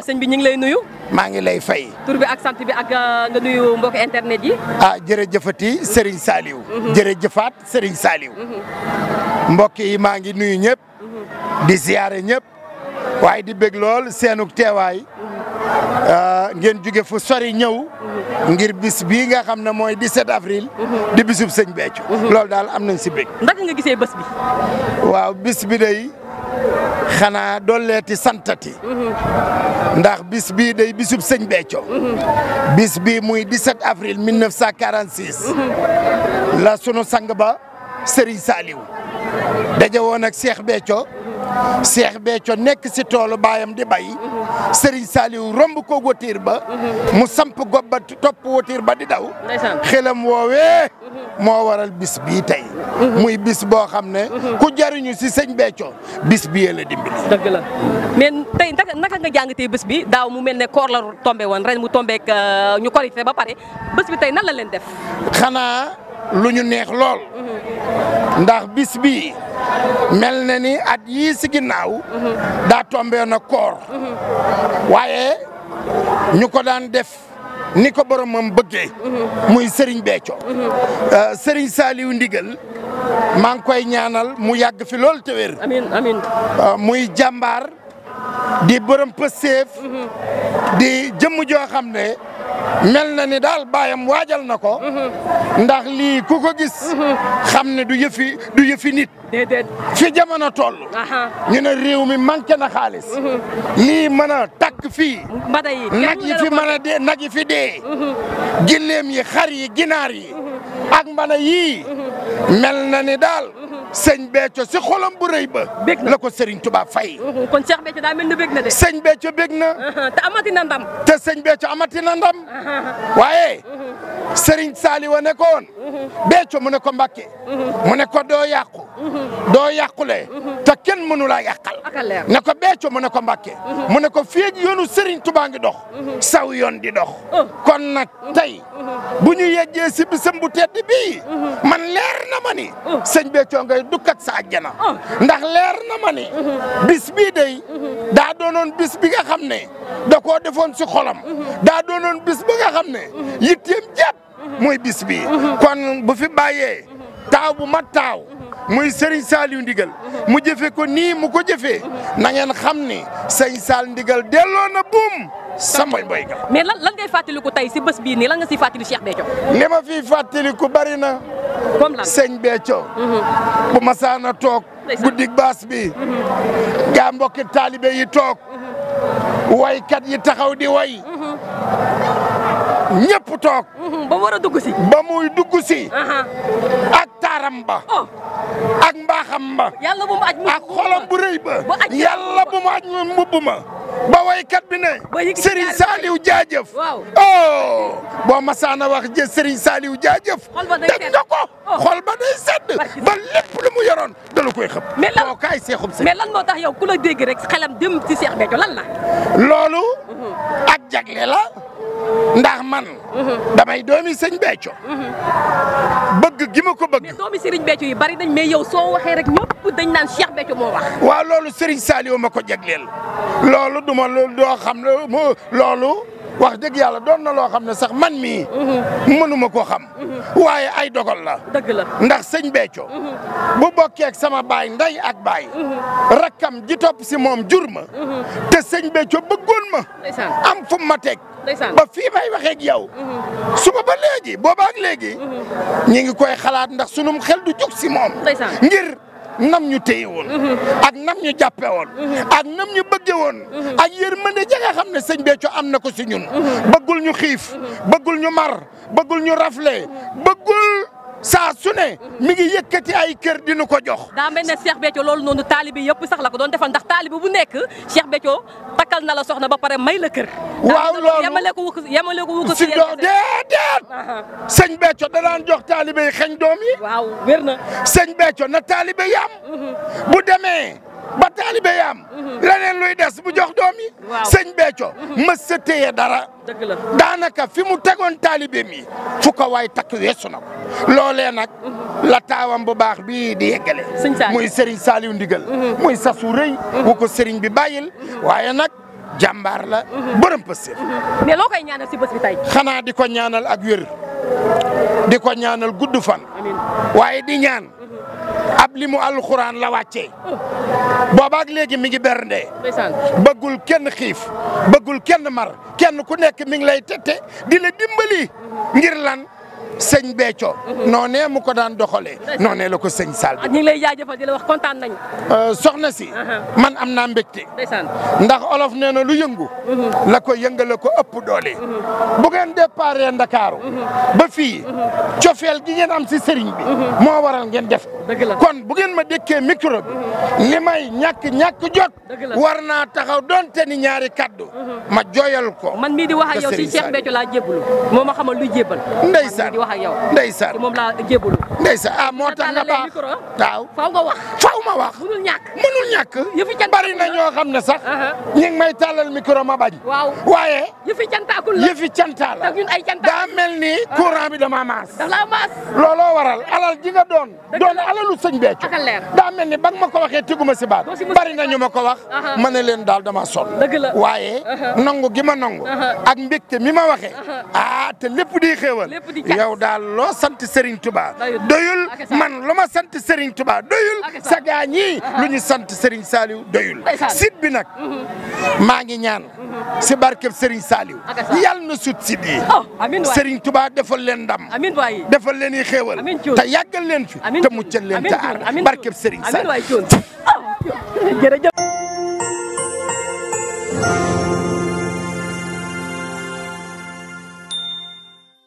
sëñ bi ñu ngi lay nuyu. maa ngi lay fay. tur bi ak sant bi ak nga nuyu mbokk internet yi. jërëjëfati Serigne Saliou. jërëjëfaat Serigne Saliou. mbokk yi maa ngi nuyu ñëpp. di ziare ñëpp. waaye di bég lool seenug teewaay. ngeen jóge fu sori ñëw. ngir bis bii nga xam ne mooy 17 avril. di bisub sëñ Béthio. loolu daal am nañ si bég. ndaka nga gisee bés bi. waaw bis bi day xanaa dolleeti santati. ndax bis bii day bisub sëñ Béthio. bis bii muy 17 avril 1946. la sunu sang ba Serigne Saliou. daje woon ak Cheikh Béthio. Cheikh Béthio nekk si toolu baayam di bay. Serigne Saliou romb ko wotiir ba. mu samp gob ba topp wotiir ba di daw. xelam woowee. moo waral bis bii tey. muy bis boo xam ne. ku jariñu si sëñ Béthio bis bii la dimbali. dëgg la mais tey naka nga jàngatee bés bi daaw mu mel ne koor la tombé woon ren mu tombé ak ñu korité ba pare bés bi tey nan la leen def. xanaa lu ñu neex lool. ndax bis bii mel na ni at yii si ginnaaw. daa tombé na koor. waaye ñu ko daan def. ni ko boromam bëggee. muy Serigne Béthio. Serigne Saliou Ndigal maa ngi koy ñaanal mu yàgg fi lool te wér. amiin amiin. muy jàmbaar di borom pëseef. di jëmm joo xam ne mel na ni daal baayam waajal na ko. ndax lii ku ko gis. xam ne du yëfi nit. déedéet. fi jamono toll. ñu ne réew mi manqué na xaalis. lii mën a takk fii. mbada yi nag yi fi mën a dee nag yi fi dee. gilleem yi xar yi ginaar yi. ak mbana yii. mel na ni daal. sëñ Béthio si xolam bu rëy ba. bég na la ko Serigne Touba fay. kon Cheikh Béthio daa mel ni bég na de. sëñ Béthio bég na. te amati na ndam. te sëñ Béthio amati na ndam. waaye. Serigne Saliou ne ko woon. Béthio mu ne ko Mbàkke. mu ne ko doo yàqu. doo yàqule. te kenn mënu laa yàqal. ne ko Béthio mu ne ko Mbàkke. mu ne ko fii yoonu Serigne Touba ngi dox. saw yoon di dox. kon nag tey. bu ñu yeggee si bisam bu tedd bii. man leer na ma ni. sëñ Béthio ngay dukk ak sa àjjana. ndax leer na ma ni. bis bii day. daa doonoon bis bi nga xam ne. da koo defoon si xolam. daa doonoon bis bi nga xam ne. yitteem jàpp. mooy bis bi kon bu fi bàyyee taaw bu mat taaw muy Serigne Saliou Ndigal mu jëfe ko nii mu ko jëfee na ngeen xam ni sëñ Sall Ndigal delloo na buum sama boy ga. mais lan ngay fàttaliku tey si bés bii nii lan nga si fàttali Cheikh Béthio. li ma fiy fàttaliku bari na. comme lan sëñ Béthio. bu masaana toog. guddig baas bi. gaa mbokki taalibe yi toog. waykat yi taxaw di way. ñëpp toog. ba mu war a dugg si. ba muy dugg si. ak taaram ba. ak mbaaxam ba. yàlla bu mu aj ak xolam bu rëy ba. yàlla bu mu aj mbubb ma. ba waykat bi ne. Serigne Saliou jaajëf. waaw oh boo masaana wax jë Serigne Saliou jaajëf. dégg nga ko. xol ba day sedd. ba lépp lu mu yoroon dala koy xëpp. mais lan kaay seexum si. mais lan moo tax yow ku la dégg rek xelam dem ci Cheikh Béthio lan la. loolu. ak jagle la. ndax man. damay doomi sëñ Béthio. bëgg gi ma ko bëgg. mais doomi Serigne Béthio yi bari nañ mais yow soo waxee rek ñëpp dañ naan Cheikh Béthio moo wax. waaw loolu Serigne Saliou ma ko jagleel. loolu duma loolu doo xam ne loolu wax dëgg yàlla doon na loo xam ne sax man mii. mënuma ko xam. waaye ay dogal la. dëgg la ndax sëñ Béthio. bu bokkee ak sama baay ndey ak baay. rakkam ji topp si moom jur ma. te sëñ Béthio bëggoon ma. am fu ma teg. ba fii may waxee ak yow. suba ba léegi booba ak léegi. ñi ngi koy xalaat ndax sunum xel du jug si moom. ngir nam ñu téye woon. ak nam ñu jàppe woon. ak nam ñu bëgge woon. ak yërmande ja nga xam ne sëñ Béthio am na ko si ñun. bëggul ñu xiif. bëggul ñu mar. bëggul ñu rafle. bëggul saa su ne mi ngi yëkkati ay kër dinu ko jox. daa mel ne Cheikh Béthio loolu noonu taalibe yëpp sax la ko doon defal ndax taalibe bu nekk Cheikh Béthio takkal na la soxna ba pare may la kër. waaw loolu yemale ko wu ko si doo déedéet. sëñ Béthio da daan jox taalibe yi xeñ doom yi. waaw wér na. sëñ Béthio na taalibe yi am. bu demee ba taalibe yi am. leneen luy des bu jox doom yi. sëñ Béthio mës sa téye dara. dëgg la daanaka fi mu tegoon taalibe mi fu ko waay takk weesu na ko. loolee nag la taawam bu baax bii di yeggale. muy Serigne Saliou Ndigal. muy sasu rëy. bu ko Serigne bi bàyyil. waaye nag jàmbaar la borom pëstéef. mais loo koy ñaanal si bés bi tey. xanaa di ko ñaanal ak wér di ko ñaanal gudd fan. waaye di ñaan ab li mu alxuraan la wàccee boobaak léegi mi ngi bernde bëggul kenn xiif bëggul kenn mar kenn ku nekk mi ngi lay tette di la dimbali ngir lan sëñ Béthio noonee mu ko daan doxalee noonee la ko sëñ Sall ñu ngi lay jaajëfal di la wax kontaan nañ soxna si man am naa mbégte ndax olof nee na lu yëngu la ko yëngale ko ëpp doole bu ngeen déparé Ndakaaru ba fii cofeel gi ngeen am si sëriñ bi moo waral ngeen def kon bu ngeen ma dékkee micro bi li may ñàkk jot war naa taxaw donte ni ñaari kaddu ma jooyal ko man mii di wax ak yow si Cheikh Béthio laa jébbalu moo ma xamal luy jébbal ndeysaan ndeysaan moom laa jébbalu ndeysaan moo tax nga baax waaw faaw nga wax faaw ma wax mënul ñàkk bari na ñoo xam ne sax ñi ngi may tàllal micro ma bañ waaye yëfi canta la daa mel ni courant bi dama maas looloo waral alal ji nga doon alalu sëñ Béthio daa mel ni ba nga ma ko waxee teguma si baat bari na ñu ma ko wax ma ne leen daal dama sonn waaye nangu gi ma nangu ak mbégte mi ma waxee te lépp di xéewal yow daal loo sant Serigne Touba doyul man lu ma sant Serigne Touba doyul sa gaa ñii lu ñu sant Serigne Saliou doyul site bi nag maa ngi ñaan si barkeb Serigne Saliou yàlla na sut site yi Serigne Touba defal leen ndam defal leen i xéewal te yàggal leen fi te muccal leen te aar barkeb Serigne Saliou